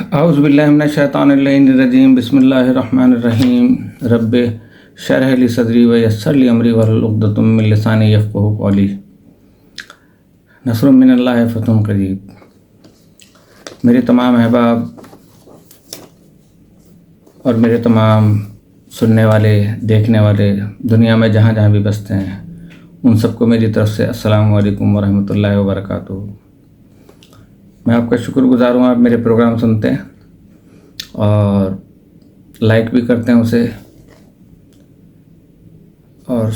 اعوذ باللہ من الشیطان الرجیم بسم اللہ الرحمن الرحیم رب شرح لی صدری ویسر لی امری واحلل عقدۃ من لسانی یفقہوا قولی نصر من اللہ فتح قریب۔ میرے تمام احباب اور میرے تمام سننے والے دیکھنے والے دنیا میں جہاں جہاں بھی بستے ہیں ان سب کو میری طرف سے السلام علیکم ورحمۃ اللہ وبرکاتہ۔ میں آپ کا شکر گزار ہوں، آپ میرے پروگرام سنتے ہیں اور لائک بھی کرتے ہیں اسے اور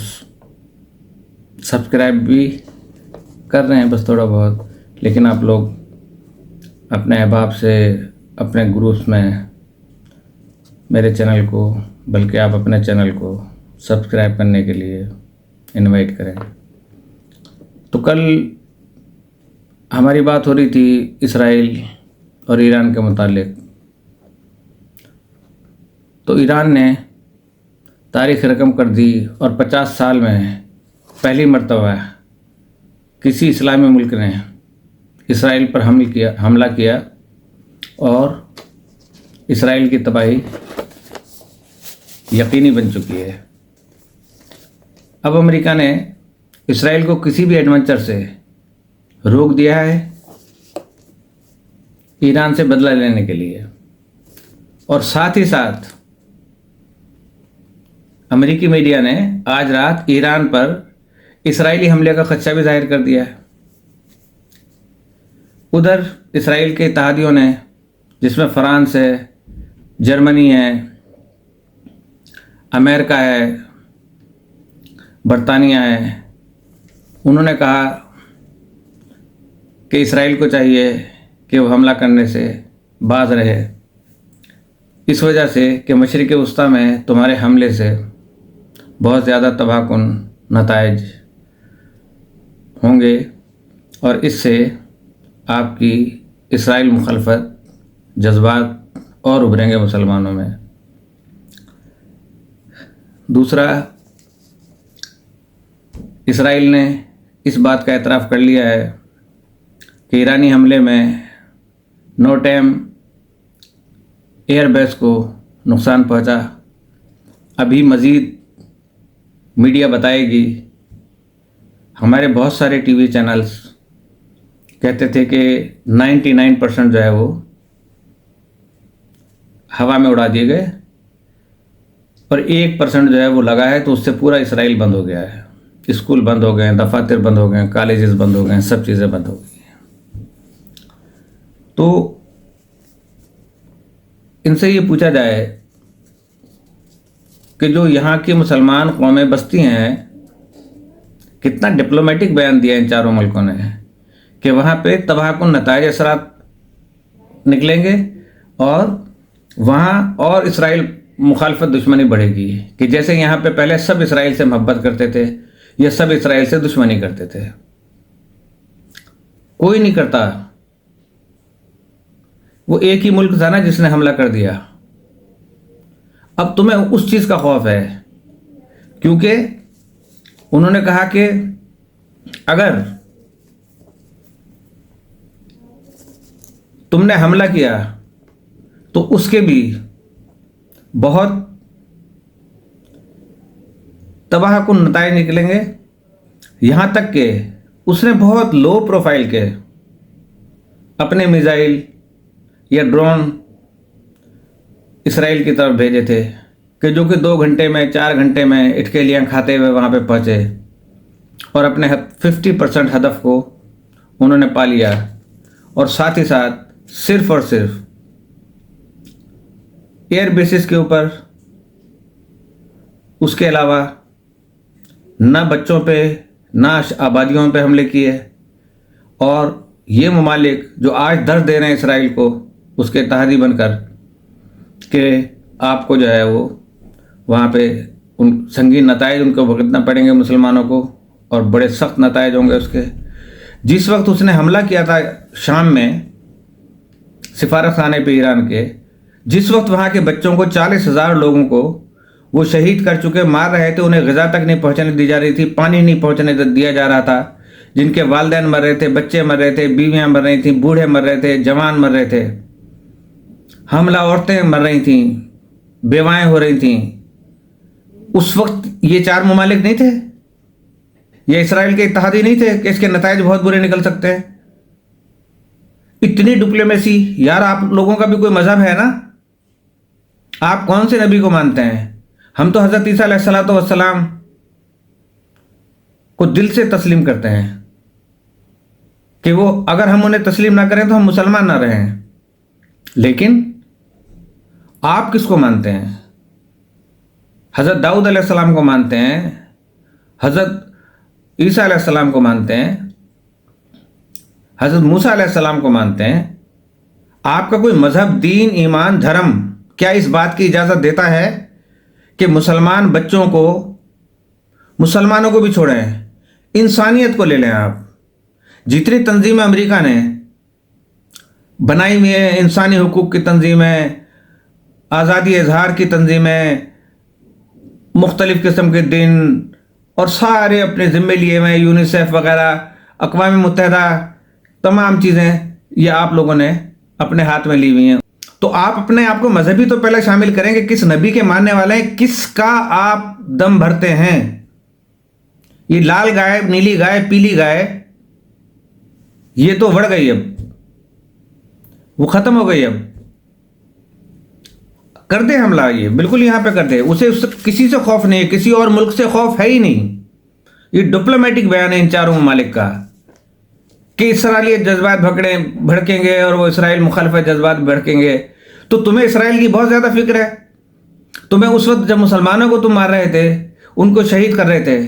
سبسکرائب بھی کر رہے ہیں بس تھوڑا بہت، لیکن آپ لوگ اپنے احباب سے اپنے گروپس میں میرے چینل کو بلکہ آپ اپنے چینل کو سبسکرائب کرنے کے لیے انوائٹ کریں۔ تو کل ہماری بات ہو رہی تھی اسرائیل اور ایران کے متعلق۔ تو ایران نے تاریخ رقم کر دی اور 50 سال میں پہلی مرتبہ کسی اسلامی ملک نے اسرائیل پر حملہ کیا اور اسرائیل کی تباہی یقینی بن چکی ہے۔ اب امریکہ نے اسرائیل کو کسی بھی ایڈونچر سے روک دیا ہے ایران سے بدلہ لینے کے لیے، اور ساتھ ہی ساتھ امریکی میڈیا نے آج رات ایران پر اسرائیلی حملے کا خدشہ بھی ظاہر کر دیا ہے۔ ادھر اسرائیل کے اتحادیوں نے، جس میں فرانس ہے، جرمنی ہے، امریکہ ہے، برطانیہ ہے، انہوں نے کہا کہ اسرائیل کو چاہیے کہ وہ حملہ کرنے سے باز رہے، اس وجہ سے کہ مشرق وسطیٰ میں تمہارے حملے سے بہت زیادہ تباہ کن نتائج ہوں گے اور اس سے آپ کی اسرائیل مخالفت جذبات اور ابھریں گے مسلمانوں میں۔ دوسرا، اسرائیل نے اس بات کا اعتراف کر لیا ہے کہ ایرانی حملے میں نو ٹائم ایئر بیس کو نقصان پہنچا۔ ابھی مزید میڈیا بتائے گی۔ ہمارے بہت سارے ٹی وی چینلز کہتے تھے کہ 99% جو ہے وہ ہوا میں اڑا دیے گئے اور 1% جو ہے وہ لگا ہے، تو اس سے پورا اسرائیل بند ہو گیا ہے۔ اسکول بند ہو گئے ہیں، دفاتر بند ہو گئے ہیں، کالجز بند ہو گئے ہیں، سب چیزیں بند ہو گئی ہیں۔ تو ان سے یہ پوچھا جائے کہ جو یہاں کی مسلمان قومیں بستی ہیں، کتنا ڈپلومیٹک بیان دیا ان چاروں ملکوں نے کہ وہاں پہ تباہ کن نتائج اثرات نکلیں گے اور وہاں اور اسرائیل مخالفت دشمنی بڑھے گی، کہ جیسے یہاں پہ پہلے سب اسرائیل سے محبت کرتے تھے، یہ سب اسرائیل سے دشمنی کرتے تھے۔ کوئی نہیں کرتا، وہ ایک ہی ملک تھا نا جس نے حملہ کر دیا۔ اب تمہیں اس چیز کا خوف ہے کیونکہ انہوں نے کہا کہ اگر تم نے حملہ کیا تو اس کے بھی بہت تباہ کن نتائج نکلیں گے، یہاں تک کہ اس نے بہت لو پروفائل کے اپنے میزائل یا ڈرون اسرائیل کی طرف بھیجے تھے کہ جو کہ 2 گھنٹے میں 4 گھنٹے میں اٹکیلیاں کھاتے ہوئے وہاں پہ پہنچے اور اپنے 50% ہدف کو انہوں نے پا لیا، اور ساتھ ہی ساتھ صرف اور صرف ایئر بیسز کے اوپر، اس کے علاوہ نہ بچوں پہ نہ آبادیوں پہ حملے کیے۔ اور یہ ممالک جو آج درد دے رہے ہیں اسرائیل کو اس کے اتحادی بن کر کہ آپ کو جو ہے وہ وہاں پہ ان سنگین نتائج ان کو بھگتنا پڑیں گے مسلمانوں کو، اور بڑے سخت نتائج ہوں گے اس کے۔ جس وقت اس نے حملہ کیا تھا شام میں سفارت خانے پہ ایران کے، جس وقت وہاں کے بچوں کو 40,000 لوگوں کو وہ شہید کر چکے، مار رہے تھے، انہیں غذا تک نہیں پہنچنے دی جا رہی تھی، پانی نہیں پہنچنے دیا جا رہا تھا، جن کے والدین مر رہے تھے، بچے مر رہے تھے، بیویاں مر رہی تھیں، بوڑھے مر رہے تھے، جوان مر رہے تھے، حاملہ عورتیں مر رہی تھیں، بیوائیں ہو رہی تھیں، اس وقت یہ 4 ممالک نہیں تھے؟ یہ اسرائیل کے اتحادی نہیں تھے کہ اس کے نتائج بہت برے نکل سکتے ہیں؟ اتنی ڈپلومیسی! یار آپ لوگوں کا بھی کوئی مذہب ہے نا؟ آپ کون سے نبی کو مانتے ہیں؟ ہم تو حضرت عیسیٰ علیہ السلام کو دل سے تسلیم کرتے ہیں کہ وہ اگر ہم انہیں تسلیم نہ کریں تو ہم مسلمان نہ رہیں۔ لیکن آپ کس کو مانتے ہیں؟ حضرت داؤد علیہ السلام کو مانتے ہیں، حضرت عیسیٰ علیہ السلام کو مانتے ہیں، حضرت موسیٰ علیہ السلام کو مانتے ہیں۔ آپ کا کوئی مذہب، دین، ایمان، دھرم کیا اس بات کی اجازت دیتا ہے کہ مسلمان بچوں کو، مسلمانوں کو بھی چھوڑیں، انسانیت کو لے لیں آپ؟ جتنی تنظیمیں امریکہ نے بنائی ہوئی ہیں، انسانی حقوق کی تنظیمیں، آزادی اظہار کی تنظیمیں، مختلف قسم کے دن، اور سارے اپنے ذمے لیے ہوئے، یونیسیف وغیرہ، اقوام متحدہ، تمام چیزیں یہ آپ لوگوں نے اپنے ہاتھ میں لی ہوئی ہیں۔ تو آپ اپنے آپ کو مذہبی تو پہلے شامل کریں کہ کس نبی کے ماننے والے ہیں، کس کا آپ دم بھرتے ہیں۔ یہ لال گائے، نیلی گائے، پیلی گائے، یہ تو بڑھ گئی، اب وہ ختم ہو گئی۔ اب کر دے حملہ، یہ بالکل یہاں پہ کر دے، اسے کسی سے خوف نہیں ہے، کسی اور ملک سے خوف ہے ہی نہیں۔ یہ ڈپلومیٹک بیان ہے ان 4 ممالک کا کہ اسرائیلی جذبات بھڑکیں گے اور وہ اسرائیل مخالفت جذبات بھڑکیں گے۔ تو تمہیں اسرائیل کی بہت زیادہ فکر ہے۔ تمہیں اس وقت جب مسلمانوں کو تم مار رہے تھے، ان کو شہید کر رہے تھے،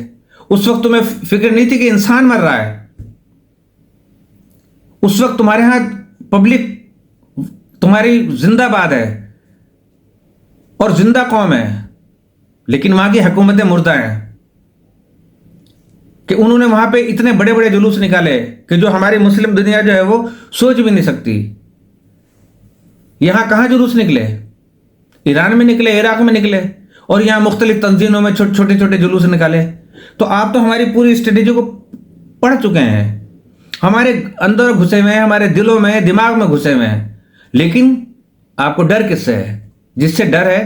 اس وقت تمہیں فکر نہیں تھی کہ انسان مر رہا ہے؟ اس وقت تمہارے ہاں پبلک تمہاری زندہ باد ہے اور زندہ قوم ہے، لیکن وہاں کی حکومتیں مردہ ہیں کہ انہوں نے وہاں پہ اتنے بڑے بڑے جلوس نکالے کہ جو ہماری مسلم دنیا جو ہے وہ سوچ بھی نہیں سکتی۔ یہاں کہاں جلوس نکلے؟ ایران میں نکلے، عراق میں نکلے، اور یہاں مختلف تنظیموں میں چھوٹے چھوٹے جلوس نکالے۔ تو آپ تو ہماری پوری اسٹریٹجی کو پڑھ چکے ہیں، ہمارے اندر گھسے ہوئے ہیں، ہمارے دلوں میں، دماغ میں گھسے ہوئے ہیں۔ لیکن آپ کو ڈر کس سے ہے؟ جس سے ڈر ہے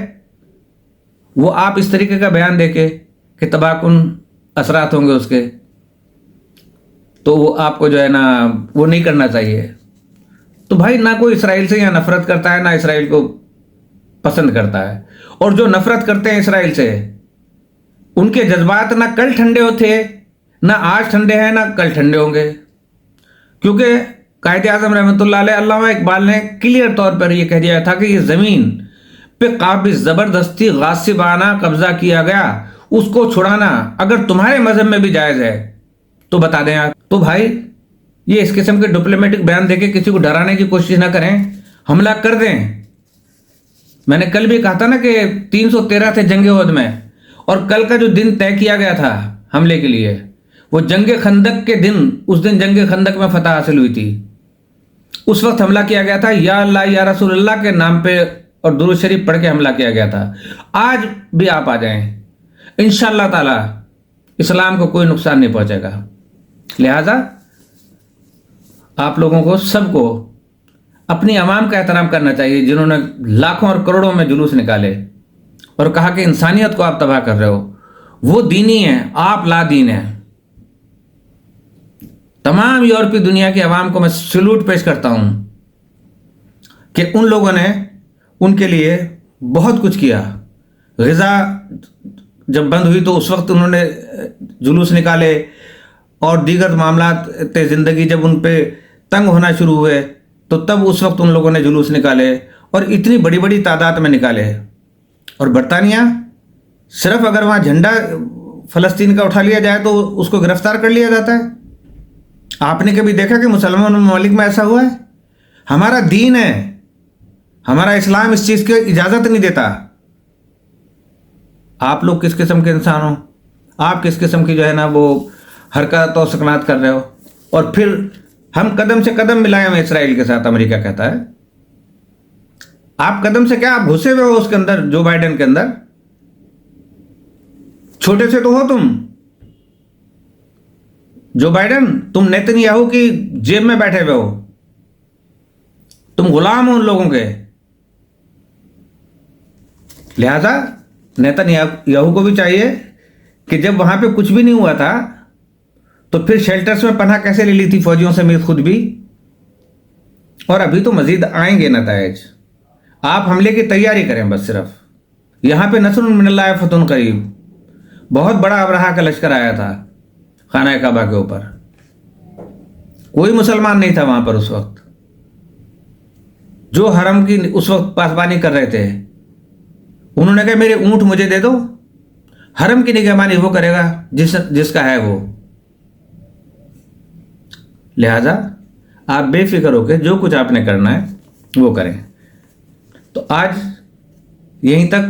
وہ آپ اس طریقے کا بیان دے کے کہ تباہ کن اثرات ہوں گے اس کے، تو وہ آپ کو جو ہے نا وہ نہیں کرنا چاہیے۔ تو بھائی نہ کوئی اسرائیل سے یہاں نفرت کرتا ہے، نہ اسرائیل کو پسند کرتا ہے، اور جو نفرت کرتے ہیں اسرائیل سے، ان کے جذبات نہ کل ٹھنڈے ہوتے، نہ آج ٹھنڈے ہیں، نہ کل ٹھنڈے ہوں گے، کیونکہ قائد اعظم رحمۃ اللہ علیہ، علامہ اقبال نے کلیئر طور پر یہ کہہ دیا تھا کہ یہ زمین پہ قابض زبردستی غاصبانہ قبضہ کیا گیا، اس کو چھڑانا اگر تمہارے مذہب میں بھی جائز ہے تو بتا دیں آپ۔ تو بھائی یہ اس قسم کے ڈپلومیٹک بیان دے کے کسی کو ڈرانے کی کوشش نہ کریں، حملہ کر دیں۔ میں نے کل بھی کہا تھا نا کہ 313 تھے جنگ احد میں، اور کل کا جو دن طے کیا گیا تھا حملے کے لیے وہ جنگ خندق کے دن، اس دن جنگ خندق میں فتح حاصل ہوئی تھی۔ اس وقت حملہ کیا گیا تھا یا اللہ یا رسول اللہ کے نام پہ اور درود شریف پڑھ کے حملہ کیا گیا تھا۔ آج بھی آپ آ جائیں، انشاءاللہ تعالی اسلام کو کوئی نقصان نہیں پہنچے گا۔ لہذا آپ لوگوں کو، سب کو اپنی عوام کا احترام کرنا چاہیے، جنہوں نے لاکھوں اور کروڑوں میں جلوس نکالے اور کہا کہ انسانیت کو آپ تباہ کر رہے ہو۔ وہ دینی ہیں، آپ لا دین ہیں۔ تمام یورپی دنیا کی عوام کو میں سلوٹ پیش کرتا ہوں کہ ان لوگوں نے ان کے لیے بہت کچھ کیا۔ غزہ جب بند ہوئی تو اس وقت انہوں نے جلوس نکالے، اور دیگر معاملات زندگی جب ان پہ تنگ ہونا شروع ہوئے تو تب اس وقت ان لوگوں نے جلوس نکالے، اور اتنی بڑی بڑی تعداد میں نکالے۔ اور برطانیہ صرف اگر وہاں جھنڈا فلسطین کا اٹھا لیا جائے تو اس کو گرفتار کر لیا جاتا ہے۔ آپ نے کبھی دیکھا کہ مسلمان ممالک میں ایسا ہوا ہے؟ ہمارا دین ہے، ہمارا اسلام اس چیز کی اجازت نہیں دیتا۔ آپ لوگ کس قسم کے انسان ہو؟ آپ کس قسم کی جو ہے نا وہ حرکات اور سکنات کر رہے ہو؟ اور پھر ہم قدم سے قدم ملائے ہوئے اسرائیل کے ساتھ، امریکہ کہتا ہے۔ آپ قدم سے کیا، آپ گھسے ہوئے ہو اس کے اندر، جو بائیڈن کے اندر۔ چھوٹے سے تو ہو تم، جو بائیڈن، تم نیتن یاہو کی جیب میں بیٹھے ہوئے ہو، تم غلام ہو ان لوگوں کے۔ لہذا نیتن یاہو کو بھی چاہیے کہ جب وہاں پہ کچھ بھی نہیں ہوا تھا تو پھر شیلٹرز میں پناہ کیسے لے لی تھی فوجیوں سمیت خود بھی؟ اور ابھی تو مزید آئیں گے نتائج. آپ حملے کی تیاری کریں بس صرف. یہاں پہ نصر من اللہ فتح قریب بہت بڑا ابرہہ کا لشکر آیا تھا خانہ کعبہ کے اوپر. کوئی مسلمان نہیں تھا وہاں پر اس وقت. جو حرم کی اس وقت پاسبانی کر رہے تھے انہوں نے کہا میرے اونٹ مجھے دے دو، حرم کی نگہبانی وہ کرے گا جس کا ہے وہ. لہذا آپ بے فکر ہو کے جو کچھ آپ نے کرنا ہے وہ کریں. تو آج یہیں تک.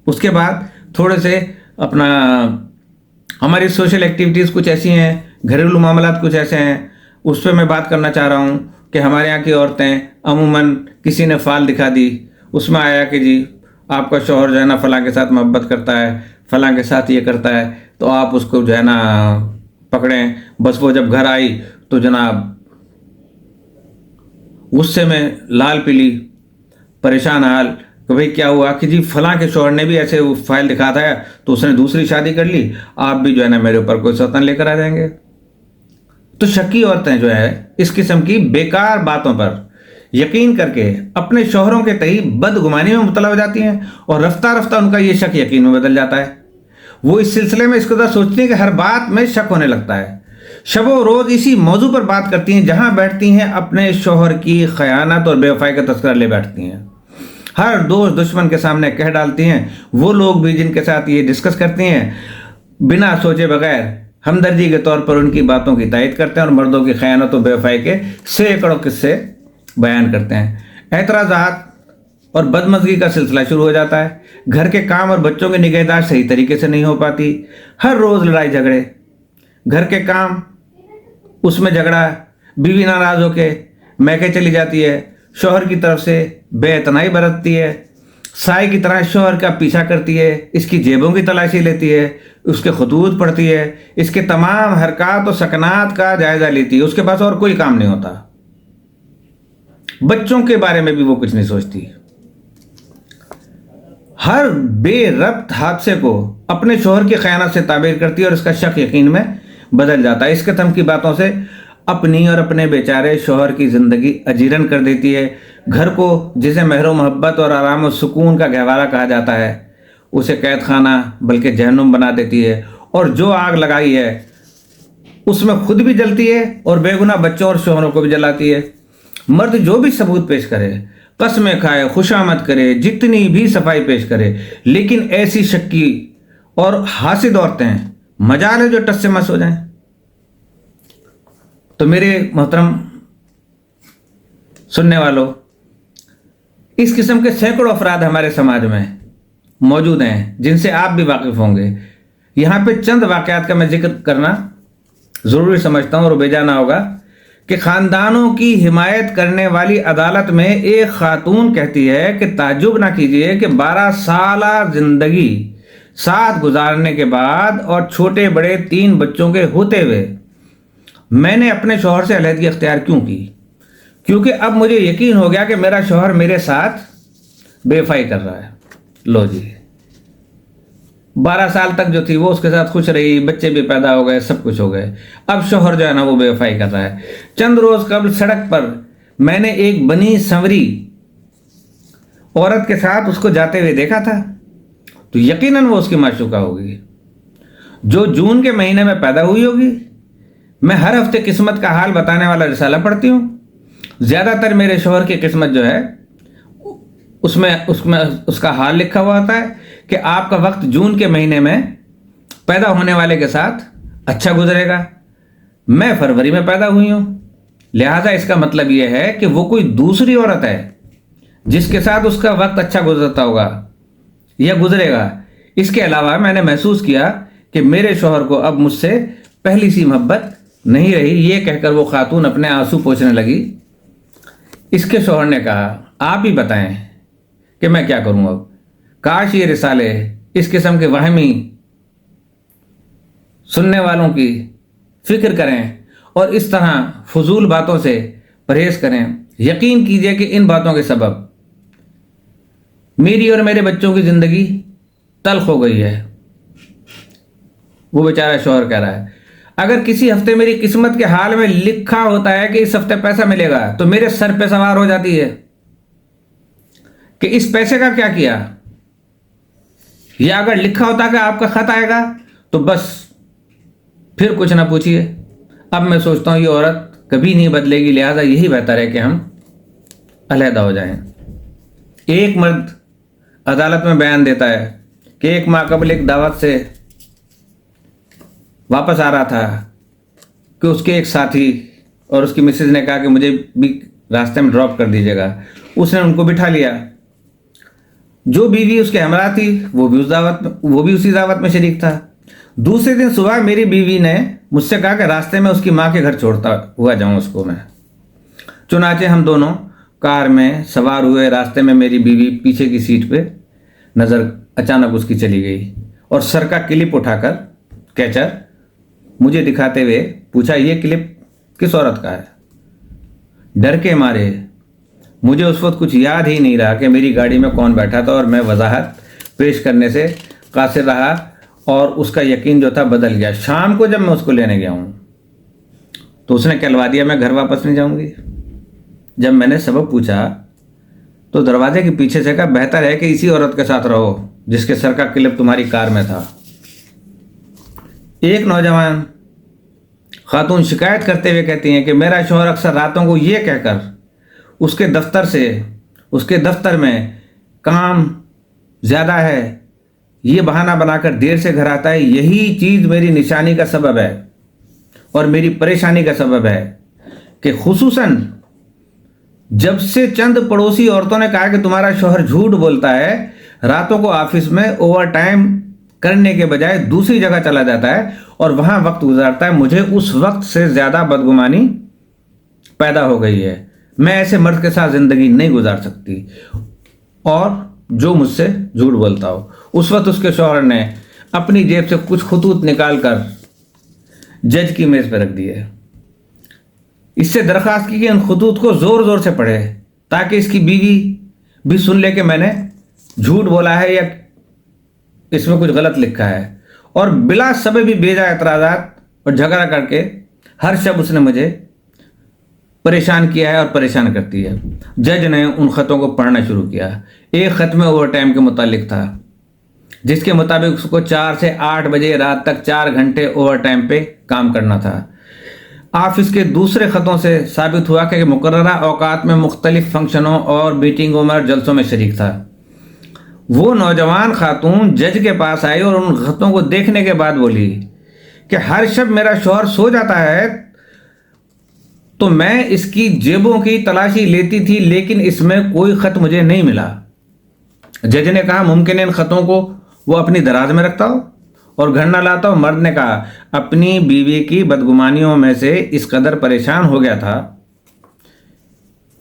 اس کے بعد تھوڑے سے اپنا ہماری سوشل ایکٹیویٹیز کچھ ایسی ہیں، گھریلو معاملات کچھ ایسے ہیں، اس پہ میں بات کرنا چاہ رہا ہوں کہ ہمارے یہاں کی عورتیں عموماً کسی نے فال دکھا دی، اس میں آیا کہ جی آپ کا شوہر جو ہے نا فلاں کے ساتھ محبت کرتا ہے، فلاں کے ساتھ یہ کرتا ہے، تو آپ اس کو جو ہے نا پکڑیں. بس وہ جب گھر آئی تو جناب غصے میں لال پیلی پریشان حال کہ بھئی کیا ہوا کہ جی فلاں کے شوہر نے بھی ایسے فائل دکھاتا ہے تو اس نے دوسری شادی کر لی، آپ بھی جو ہے نا میرے اوپر کوئی ستن لے کر آ جائیں گے. تو شکی عورتیں جو ہے اس قسم کی بیکار باتوں پر یقین کر کے اپنے شوہروں کے تئیں بدگمانی میں مبتلا ہو جاتی ہیں، اور رفتہ رفتہ ان کا یہ شک یقین میں بدل جاتا ہے. وہ اس سلسلے میں اس قدر سوچتی ہیں کہ ہر بات میں شک ہونے لگتا ہے. شب و روز اسی موضوع پر بات کرتی ہیں، جہاں بیٹھتی ہیں اپنے شوہر کی خیانت اور بے وفائی کا تذکرہ لے بیٹھتی ہیں. ہر دوست دشمن کے سامنے کہہ ڈالتی ہیں. وہ لوگ بھی جن کے ساتھ یہ ڈسکس کرتی ہیں بنا سوچے بغیر ہمدردی کے طور پر ان کی باتوں کی تائید کرتے ہیں اور مردوں کی خیانت و بے وفائی کے سینکڑوں قصے بیان کرتے ہیں. اعتراضات اور بدمزگی کا سلسلہ شروع ہو جاتا ہے. گھر کے کام اور بچوں کی نگہداشت صحیح طریقے سے نہیں ہو پاتی. ہر روز لڑائی جھگڑے، گھر کے کام اس میں جھگڑا، بیوی ناراض ہو کے میکے چلی جاتی ہے، شوہر کی طرف سے بے اعتنائی برتتی ہے، سائے کی طرح شوہر کا پیچھا کرتی ہے، اس کی جیبوں کی تلاشی لیتی ہے، اس کے خطوط پڑھتی ہے، اس کے تمام حرکات و سکنات کا جائزہ لیتی ہے. اس کے پاس اور کوئی کام نہیں ہوتا. بچوں کے بارے میں بھی وہ کچھ نہیں سوچتی. ہر بے ربط حادثے کو اپنے شوہر کی خیانت سے تعبیر کرتی ہے اور اس کا شک یقین میں بدل جاتا ہے. اس قسم کی باتوں سے اپنی اور اپنے بیچارے شوہر کی زندگی اجیرن کر دیتی ہے. گھر کو جسے مہر و محبت اور آرام و سکون کا گہوارہ کہا جاتا ہے اسے قید خانہ بلکہ جہنم بنا دیتی ہے. اور جو آگ لگائی ہے اس میں خود بھی جلتی ہے اور بے گناہ بچوں اور شوہروں کو بھی جلاتی ہے. مرد جو بھی ثبوت پیش کرے، قسمیں کھائے، خوشامد کرے، جتنی بھی صفائی پیش کرے، لیکن ایسی شکی اور حاسد عورتیں مجال ہے جو ٹس سے مس ہو جائیں. تو میرے محترم سننے والوں، اس قسم کے سینکڑوں افراد ہمارے سماج میں موجود ہیں جن سے آپ بھی واقف ہوں گے. یہاں پہ چند واقعات کا میں ذکر کرنا ضروری سمجھتا ہوں اور بے جا نہ ہوگا کہ خاندانوں کی حمایت کرنے والی عدالت میں ایک خاتون کہتی ہے کہ تعجب نہ کیجیے کہ 12 سالہ زندگی ساتھ گزارنے کے بعد اور چھوٹے بڑے 3 بچوں کے ہوتے ہوئے میں نے اپنے شوہر سے علیحدگی اختیار کیوں کی؟ کیونکہ اب مجھے یقین ہو گیا کہ میرا شوہر میرے ساتھ بے وفائی کر رہا ہے. لو جی، 12 سال تک جو تھی وہ اس کے ساتھ خوش رہی، بچے بھی پیدا ہو گئے، سب کچھ ہو گئے. اب شوہر جو ہے نا وہ بے وفائی کر رہا ہے. چند روز قبل سڑک پر میں نے ایک بنی سنوری عورت کے ساتھ اس کو جاتے ہوئے دیکھا تھا، تو یقیناً وہ اس کی معشوقہ ہوگی جو جون کے مہینے میں پیدا ہوئی ہوگی. میں ہر ہفتے قسمت کا حال بتانے والا رسالہ پڑھتی ہوں. زیادہ تر میرے شوہر کی قسمت جو ہے اس میں اس کا حال لکھا ہوا ہوتا ہے کہ آپ کا وقت جون کے مہینے میں پیدا ہونے والے کے ساتھ اچھا گزرے گا. میں فروری میں پیدا ہوئی ہوں، لہٰذا اس کا مطلب یہ ہے کہ وہ کوئی دوسری عورت ہے جس کے ساتھ اس کا وقت اچھا گزرتا ہوگا یا گزرے گا. اس کے علاوہ میں نے محسوس کیا کہ میرے شوہر کو اب مجھ سے پہلی سی محبت نہیں رہی. یہ کہہ کر وہ خاتون اپنے آنسو پوچھنے لگی. اس کے شوہر نے کہا آپ ہی بتائیں کہ میں کیا کروں. اب کاش یہ رسالے اس قسم کے وہمی سننے والوں کی فکر کریں اور اس طرح فضول باتوں سے پرہیز کریں. یقین کیجئے کہ ان باتوں کے سبب میری اور میرے بچوں کی زندگی تلخ ہو گئی ہے۔ وہ بیچارہ شوہر کہہ رہا ہے اگر کسی ہفتے میری قسمت کے حال میں لکھا ہوتا ہے کہ اس ہفتے پیسہ ملے گا تو میرے سر پہ سوار ہو جاتی ہے کہ اس پیسے کا کیا کیا، یا اگر لکھا ہوتا کہ آپ کا خط آئے گا تو بس پھر کچھ نہ پوچھیے۔ اب میں سوچتا ہوں یہ عورت کبھی نہیں بدلے گی، لہٰذا یہی بہتر ہے کہ ہم علیحدہ ہو جائیں۔ ایک مرد عدالت میں بیان دیتا ہے کہ ایک ماہ قبل ایک دعوت سے واپس آ رہا تھا کہ اس کے ایک ساتھی اور اس کی مسز نے کہا کہ مجھے بھی راستے میں ڈراپ کر دیجیے گا۔ اس نے ان کو بٹھا لیا۔ جو بیوی اس کے ہمراہ تھی وہ بھی اسی دعوت میں شریک تھا۔ دوسرے دن صبح میری بیوی نے مجھ سے کہا کہ راستے میں اس کی ماں کے گھر چھوڑتا ہوا جاؤں اس کو میں۔ چنانچہ ہم دونوں کار میں سوار ہوئے۔ راستے میں میری بیوی پیچھے کی سیٹ پہ نظر اچانک اس کی چلی گئی اور سر کا کلپ اٹھا کر کیچر مجھے دکھاتے ہوئے پوچھا یہ کلپ کس عورت کا ہے؟ ڈر کے مارے مجھے اس وقت کچھ یاد ہی نہیں رہا کہ میری گاڑی میں کون بیٹھا تھا، اور میں وضاحت پیش کرنے سے قاصر رہا اور اس کا یقین جو تھا بدل گیا۔ شام کو جب میں اس کو لینے گیا ہوں تو اس نے کہلوا دیا میں گھر واپس نہیں جاؤں گی۔ جب میں نے سبب پوچھا تو دروازے کے پیچھے سے کہا بہتر ہے کہ اسی عورت کے ساتھ رہو جس کے سر کا کلپ تمہاری کار میں تھا۔ ایک نوجوان خاتون شکایت کرتے ہوئے کہتی ہیں کہ میرا شوہر اکثر راتوں کو یہ کہہ کر اس کے دفتر میں کام زیادہ ہے یہ بہانہ بنا کر دیر سے گھر آتا ہے۔ یہی چیز میری نشانی کا سبب ہے اور میری پریشانی کا سبب ہے کہ خصوصاً جب سے چند پڑوسی عورتوں نے کہا کہ تمہارا شوہر جھوٹ بولتا ہے، راتوں کو آفس میں اوور ٹائم کرنے کے بجائے دوسری جگہ چلا جاتا ہے اور وہاں وقت گزارتا ہے، مجھے اس وقت سے زیادہ بدگمانی پیدا ہو گئی ہے۔ میں ایسے مرد کے ساتھ زندگی نہیں گزار سکتی اور جو مجھ سے جھوٹ بولتا ہو۔ اس وقت اس کے شوہر نے اپنی جیب سے کچھ خطوط نکال کر جج کی میز پہ رکھ دیے۔ اس سے درخواست کی کہ ان خطوط کو زور زور سے پڑھے تاکہ اس کی بیوی بھی سن لے کہ میں نے جھوٹ بولا ہے یا اس میں کچھ غلط لکھا ہے۔ اور بلا سبب بیجا اعتراضات اور جھگڑا کر کے ہر شب اس نے مجھے پریشان کیا ہے اور پریشان کرتی ہے۔ جج نے ان خطوں کو پڑھنا شروع کیا۔ ایک خط میں اوور ٹائم کے متعلق تھا جس کے مطابق اس کو 4 سے 8 بجے رات تک 4 گھنٹے اوور ٹائم پہ کام کرنا تھا۔ آفس کے دوسرے خطوں سے ثابت ہوا کہ مقررہ اوقات میں مختلف فنکشنوں اور میٹنگوں میں اور جلسوں میں شریک تھا۔ وہ نوجوان خاتون جج کے پاس آئی اور ان خطوں کو دیکھنے کے بعد بولی کہ ہر شب میرا شوہر سو جاتا ہے تو میں اس کی جیبوں کی تلاشی لیتی تھی لیکن اس میں کوئی خط مجھے نہیں ملا۔ جج نے کہا ممکن ہے ان خطوں کو وہ اپنی دراز میں رکھتا ہو اور گھر نہ لاتا ہو۔ مرد نے کہا اپنی بیوی کی بدگمانیوں میں سے اس قدر پریشان ہو گیا تھا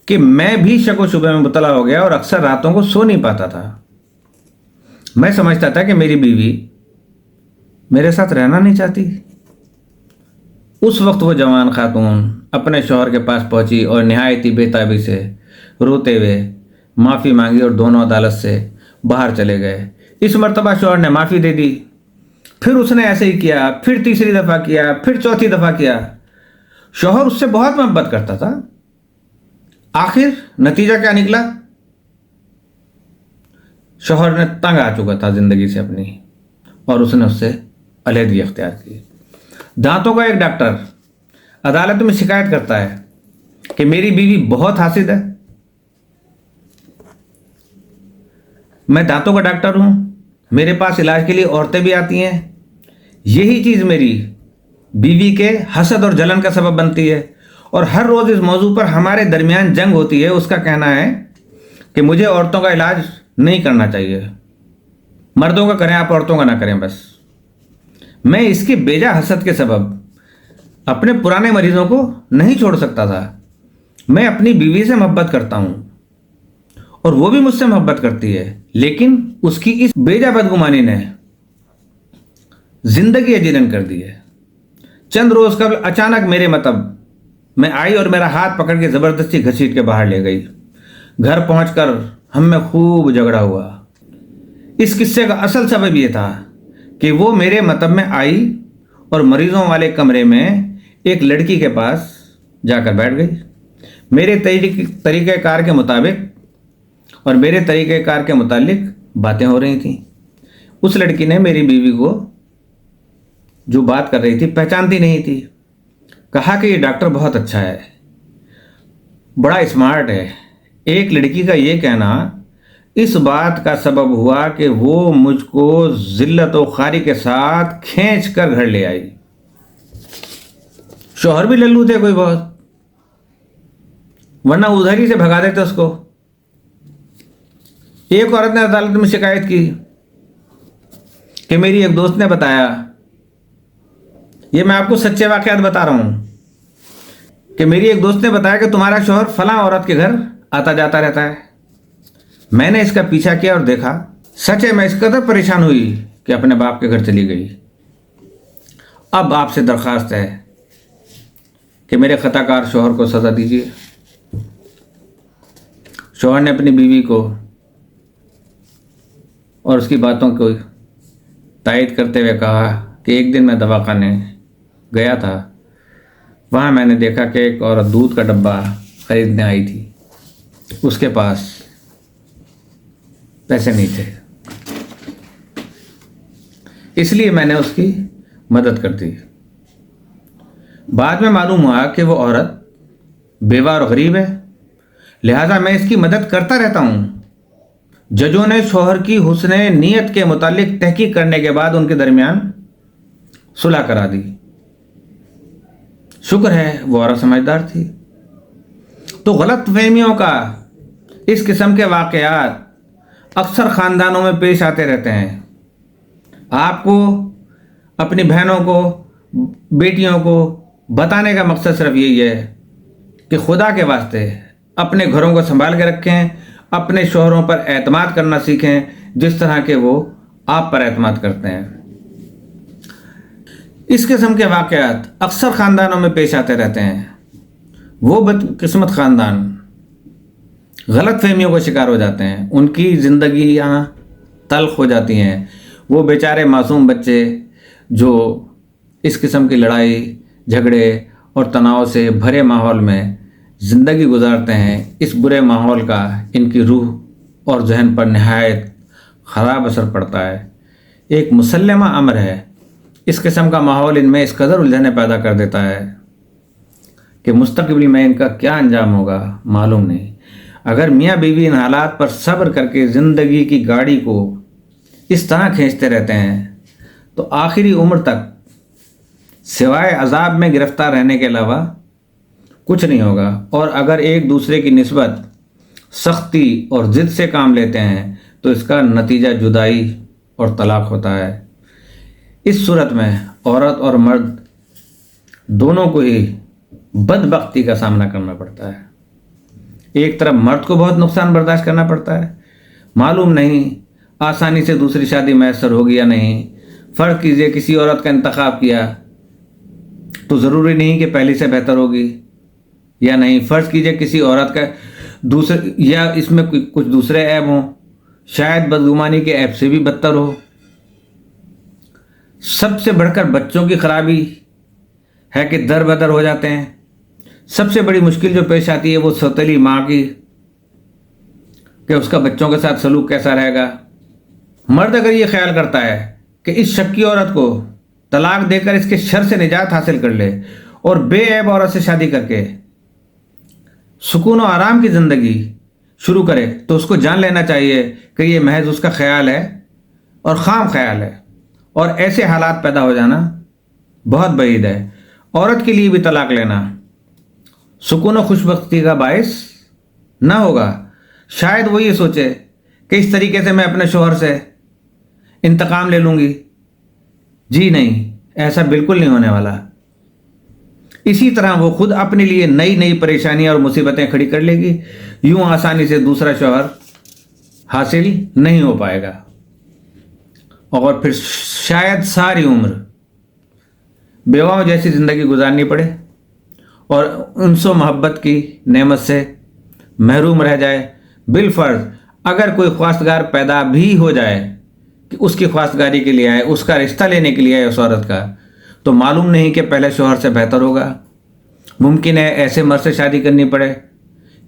کہ میں بھی شک و شبہ میں مبتلا ہو گیا اور اکثر راتوں کو سو نہیں پاتا تھا۔ میں سمجھتا تھا کہ میری بیوی میرے ساتھ رہنا نہیں چاہتی۔ اس وقت وہ جوان خاتون اپنے شوہر کے پاس پہنچی اور نہایت ہی بے تابی سے روتے ہوئے معافی مانگی اور دونوں عدالت سے باہر چلے گئے۔ اس مرتبہ شوہر نے معافی دے دی، پھر اس نے ایسے ہی کیا، پھر تیسری دفعہ کیا، پھر چوتھی دفعہ کیا۔ شوہر اس سے بہت محبت کرتا تھا۔ آخر نتیجہ کیا نکلا؟ شوہر نے تنگ آ چکا تھا زندگی سے اپنی اور اس نے اس سے علیحدگی اختیار کی۔ دانتوں کا ایک ڈاکٹر عدالت میں شکایت کرتا ہے کہ میری بیوی بہت حاسد ہے۔ میں دانتوں کا ڈاکٹر ہوں، میرے پاس علاج کے لیے عورتیں بھی آتی ہیں۔ یہی چیز میری بیوی کے حسد اور جلن کا سبب بنتی ہے اور ہر روز اس موضوع پر ہمارے درمیان جنگ ہوتی ہے۔ اس کا کہنا ہے کہ مجھے عورتوں کا علاج نہیں کرنا چاہیے، مردوں کا کریں آپ، عورتوں کا نہ کریں بس۔ میں اس کے بیجا حسد کے سبب اپنے پرانے مریضوں کو نہیں چھوڑ سکتا تھا۔ میں اپنی بیوی سے محبت کرتا ہوں اور وہ بھی مجھ سے محبت کرتی ہے، لیکن اس کی اس بیجا بدگمانی نے زندگی اجیرن کر دی ہے۔ چند روز قبل اچانک میرے مطب میں آئی اور میرا ہاتھ پکڑ کے زبردستی گھسیٹ کے باہر لے گئی۔ گھر پہنچ کر ہم میں خوب جھگڑا ہوا۔ اس قصے کا اصل سبب یہ تھا کہ وہ میرے مطب میں آئی اور مریضوں والے کمرے میں ایک لڑکی کے پاس جا کر بیٹھ گئی۔ میرے طریقہ کار کے مطابق اور میرے طریقہ کار کے متعلق باتیں ہو رہی تھیں۔ اس لڑکی نے میری بیوی کو جو بات کر رہی تھی پہچانتی نہیں تھی۔ کہا کہ یہ ڈاکٹر بہت اچھا ہے، بڑا اسمارٹ ہے۔ ایک لڑکی کا یہ کہنا اس بات کا سبب ہوا کہ وہ مجھ کو ذلت و خواری کے ساتھ کھینچ کر گھر لے آئی۔ شوہر بھی للو تھے کوئی بہت، ورنہ ادھر ہی سے بھگا دیتے اس کو۔ ایک عورت نے عدالت میں شکایت کی کہ میری ایک دوست نے بتایا، یہ میں آپ کو سچے واقعات بتا رہا ہوں، کہ میری ایک دوست نے بتایا کہ تمہارا شوہر فلاں عورت کے گھر آتا جاتا رہتا ہے۔ میں نے اس کا پیچھا کیا اور دیکھا، سچ ہے میں اس قدر پریشان ہوئی کہ اپنے باپ کے گھر چلی گئی۔ اب آپ سے درخواست ہے کہ میرے خطا کار شوہر کو سزا دیجیے۔ شوہر نے اپنی بیوی کو اور اس کی باتوں کو تائید کرتے ہوئے کہا کہ ایک دن میں دواخانے گیا تھا، وہاں میں نے دیکھا کہ ایک عورت دودھ کا ڈبہ خریدنے آئی تھی، اس کے پاس پیسے نہیں تھے، اس لیے میں نے اس کی مدد کر دی۔ بعد میں معلوم ہوا کہ وہ عورت بیوہ اور غریب ہے، لہٰذا میں اس کی مدد کرتا رہتا ہوں۔ ججوں نے شوہر کی حسن نیت کے متعلق تحقیق کرنے کے بعد ان کے درمیان صلح کرا دی۔ شکر ہے وہ عورت سمجھدار تھی۔ تو غلط فہمیوں کا اس قسم کے واقعات اکثر خاندانوں میں پیش آتے رہتے ہیں۔ آپ کو اپنی بہنوں کو، بیٹیوں کو بتانے کا مقصد صرف یہی ہے کہ خدا کے واسطے اپنے گھروں کو سنبھال کے رکھیں، اپنے شوہروں پر اعتماد کرنا سیکھیں جس طرح کہ وہ آپ پر اعتماد کرتے ہیں۔ اس قسم کے واقعات اکثر خاندانوں میں پیش آتے رہتے ہیں۔ وہ بدقسمت خاندان غلط فہمیوں کا شکار ہو جاتے ہیں، ان کی زندگیاں تلخ ہو جاتی ہیں۔ وہ بیچارے معصوم بچے جو اس قسم کی لڑائی جھگڑے اور تناؤ سے بھرے ماحول میں زندگی گزارتے ہیں، اس برے ماحول کا ان کی روح اور ذہن پر نہایت خراب اثر پڑتا ہے۔ ایک مسلمہ امر ہے، اس قسم کا ماحول ان میں اس قدر الجھنیں پیدا کر دیتا ہے کہ مستقبل میں ان کا کیا انجام ہوگا معلوم نہیں۔ اگر میاں بیوی ان حالات پر صبر کر کے زندگی کی گاڑی کو اس طرح کھینچتے رہتے ہیں تو آخری عمر تک سوائے عذاب میں گرفتار رہنے کے علاوہ کچھ نہیں ہوگا۔ اور اگر ایک دوسرے کی نسبت سختی اور ضد سے کام لیتے ہیں تو اس کا نتیجہ جدائی اور طلاق ہوتا ہے۔ اس صورت میں عورت اور مرد دونوں کو ہی بدبختی کا سامنا کرنا پڑتا ہے۔ ایک طرف مرد کو بہت نقصان برداشت کرنا پڑتا ہے، معلوم نہیں آسانی سے دوسری شادی میسر ہوگی یا نہیں۔ فرض کیجئے کسی عورت کا انتخاب کیا تو ضروری نہیں کہ پہلی سے بہتر ہوگی یا نہیں۔ فرض کیجئے کسی عورت کا دوسرے یا اس میں کچھ دوسرے عیب ہوں، شاید بدگمانی کے عیب سے بھی بدتر ہو۔ سب سے بڑھ کر بچوں کی خرابی ہے کہ در بدر ہو جاتے ہیں۔ سب سے بڑی مشکل جو پیش آتی ہے وہ سوتیلی ماں کی، کہ اس کا بچوں کے ساتھ سلوک کیسا رہے گا۔ مرد اگر یہ خیال کرتا ہے کہ اس شکی عورت کو طلاق دے کر اس کے شر سے نجات حاصل کر لے اور بے عیب عورت سے شادی کر کے سکون و آرام کی زندگی شروع کرے تو اس کو جان لینا چاہیے کہ یہ محض اس کا خیال ہے اور خام خیال ہے، اور ایسے حالات پیدا ہو جانا بہت بعید ہے۔ عورت کے لیے بھی طلاق لینا سکون و خوشبختی کا باعث نہ ہوگا۔ شاید وہ یہ سوچے کہ اس طریقے سے میں اپنے شوہر سے انتقام لے لوں گی۔ جی نہیں، ایسا بالکل نہیں ہونے والا۔ اسی طرح وہ خود اپنے لیے نئی نئی پریشانیاں اور مصیبتیں کھڑی کر لے گی۔ یوں آسانی سے دوسرا شوہر حاصل نہیں ہو پائے گا، اور پھر شاید ساری عمر بیواؤں جیسی زندگی گزارنی پڑے اور انس و محبت کی نعمت سے محروم رہ جائے بالفرض اگر کوئی خواستگار پیدا بھی ہو جائے کہ اس کی خواستگاری کے لیے آئے، اس کا رشتہ لینے کے لیے آئے اس عورت کا، تو معلوم نہیں کہ پہلے شوہر سے بہتر ہوگا۔ ممکن ہے ایسے مرد سے شادی کرنی پڑے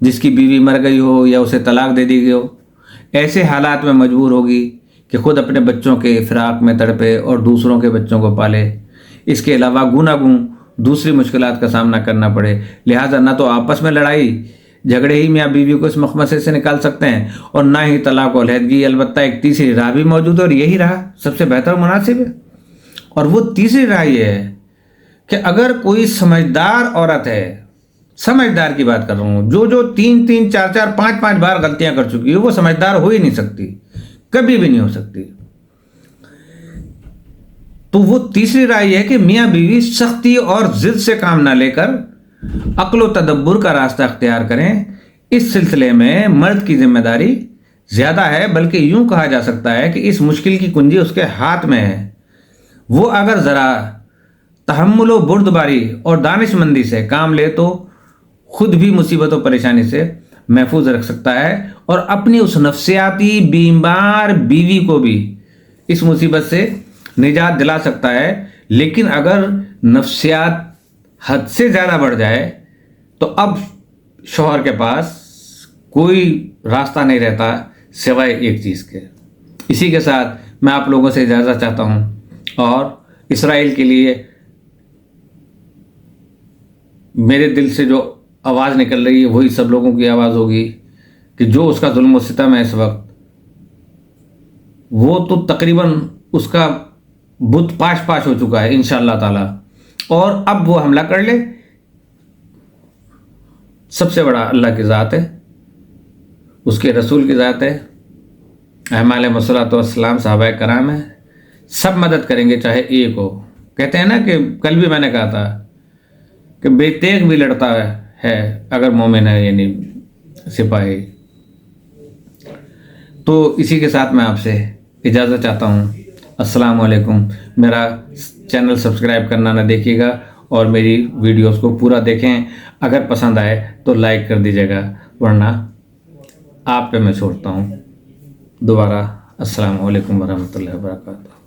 جس کی بیوی مر گئی ہو یا اسے طلاق دے دی گئی ہو۔ ایسے حالات میں مجبور ہوگی کہ خود اپنے بچوں کے فراق میں تڑپے اور دوسروں کے بچوں کو پالے۔ اس کے علاوہ گوناگون دوسری مشکلات کا سامنا کرنا پڑے۔ لہٰذا نہ تو آپس میں لڑائی جھگڑے ہی میاں بیوی کو اس مخمصے سے نکال سکتے ہیں، اور نہ ہی طلاق و علیحدگی۔ البتہ ایک تیسری راہ بھی موجود ہے، اور یہی راہ سب سے بہتر و مناسب ہے، اور وہ تیسری راہ یہ ہے کہ اگر کوئی سمجھدار عورت ہے، سمجھدار کی بات کر رہا ہوں، جو 3 4 5 بار غلطیاں کر چکی ہے، وہ سمجھدار ہو ہی نہیں سکتی، کبھی بھی نہیں ہو سکتی، تو وہ تیسری رائے یہ ہے کہ میاں بیوی سختی اور ضد سے کام نہ لے کر عقل و تدبر کا راستہ اختیار کریں۔ اس سلسلے میں مرد کی ذمہ داری زیادہ ہے، بلکہ یوں کہا جا سکتا ہے کہ اس مشکل کی کنجی اس کے ہاتھ میں ہے۔ وہ اگر ذرا تحمل و بردباری اور دانش مندی سے کام لے تو خود بھی مصیبت و پریشانی سے محفوظ رکھ سکتا ہے، اور اپنی اس نفسیاتی بیمار بیوی کو بھی اس مصیبت سے نجات دلا سکتا ہے۔ لیکن اگر نفسیات حد سے زیادہ بڑھ جائے تو اب شوہر کے پاس کوئی راستہ نہیں رہتا سوائے ایک چیز کے۔ اسی کے ساتھ میں آپ لوگوں سے اجازت چاہتا ہوں، اور اسرائیل کے لیے میرے دل سے جو آواز نکل رہی ہے وہی سب لوگوں کی آواز ہوگی کہ جو اس کا ظلم و ستم ہے اس وقت، وہ تو تقریباً اس کا بت پاش ہو چکا ہے انشاءاللہ تعالی، اور اب وہ حملہ کر لے۔ سب سے بڑا اللہ کی ذات ہے، اس کے رسول کی ذات ہے، ائمہ علیہم الصلوۃ والسلام، صحابہ کرام ہیں، سب مدد کریں گے چاہے ایک ہو۔ کہتے ہیں نا کہ کل بھی میں نے کہا تھا کہ بے تیغ بھی لڑتا ہے اگر مومن ہے، یعنی سپاہی۔ تو اسی کے ساتھ میں آپ سے اجازت چاہتا ہوں۔ السلام علیکم۔ میرا چینل سبسکرائب کرنا نہ دیکھیے گا، اور میری ویڈیوز کو پورا دیکھیں۔ اگر پسند آئے تو لائک کر دیجیے گا، ورنہ آپ پہ میں چھوڑتا ہوں۔ دوبارہ السلام علیکم ورحمۃ اللہ وبرکاتہ۔